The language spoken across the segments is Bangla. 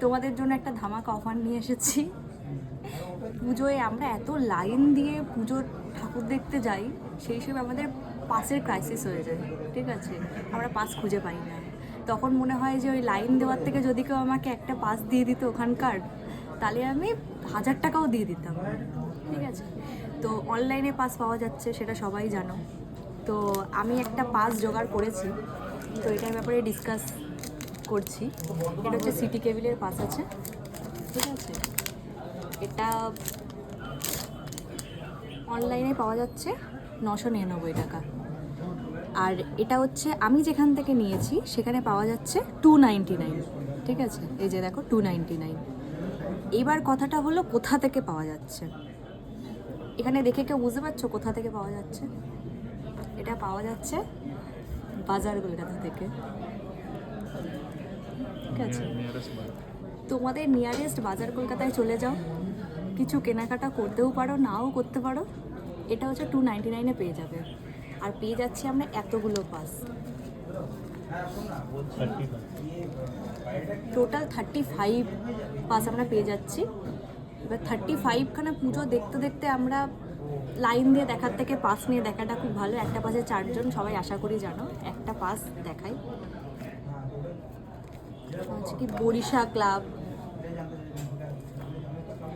তোমাদের জন্য একটা ধামাকা অফার নিয়ে এসেছি। পুজোয় আমরা এত লাইন দিয়ে পুজোর ঠাকুর দেখতে যাই, সেই হিসেবে আমাদের পাসের ক্রাইসিস হয়ে যায়। ঠিক আছে, আমরা পাস খুঁজে পাই না। তখন মনে হয় যে ওই লাইন দেওয়ার থেকে যদি কেউ আমাকে একটা পাস দিয়ে দিত ওখানকার, তাহলে আমি 1000 টাকাও দিয়ে দিতাম। ঠিক আছে, তো অনলাইনে পাস পাওয়া যাচ্ছে, সেটা সবাই জানো। তো আমি একটা পাস জোগাড় করেছি, তো এটার ব্যাপারে ডিসকাস করছি। এটা হচ্ছে সিটি কেবিলের পাস আছে। ঠিক আছে, এটা অনলাইনে পাওয়া যাচ্ছে 999 টাকা। আর এটা হচ্ছে আমি যেখান থেকে নিয়েছি সেখানে পাওয়া যাচ্ছে 299। ঠিক আছে, এই যে দেখো 299। এবার কথাটা হলো কোথা থেকে পাওয়া যাচ্ছে। এখানে দেখে কেউ বুঝতে পারছো কোথা থেকে পাওয়া যাচ্ছে? এটা পাওয়া যাচ্ছে বাজার কলকাতা থেকে। ঠিক আছে, তোমাদের নিয়ারেস্ট বাজার কলকাতায় চলে যাও, কিছু কেনাকাটা করতেও পারো, নাও করতে পারো। এটা হচ্ছে 299-এ পেয়ে যাবে। আর পেয়ে যাচ্ছি আমরা এতগুলো পাস, টোটাল 35 পাস আমরা পেয়ে যাচ্ছি। এবার 35খানা পুজো দেখতে দেখতে আমরা লাইন দিয়ে দেখার থেকে পাস নিয়ে দেখাটা খুব ভালো। একটা পাসে 4 জন, সবাই আশা করি জানো। একটা পাস দেখাই, হচ্ছে কি বরিশা ক্লাব,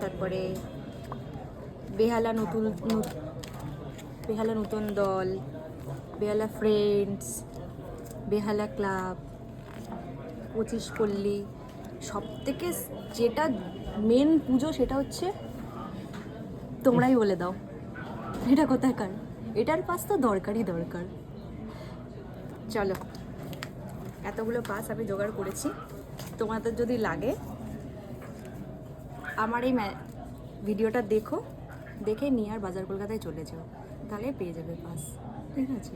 তারপরে বেহালা নতুন দল, বেহালা ফ্রেন্ডস, বেহালা ক্লাব, 25 পল্লী। সব থেকে যেটা মেন পুজো সেটা হচ্ছে, তোমরাই বলে দাও এটা কোথাকার। এটার পাস তো দরকারই দরকার। চলো, এতগুলো পাস আমি জোগাড় করেছি। তোমাদের যদি লাগে আমার এই ভিডিওটা দেখে নিয়ে আর বাজার কলকাতায় চলে যাও, তাহলে পেয়ে যাবে পাস। ঠিক আছে।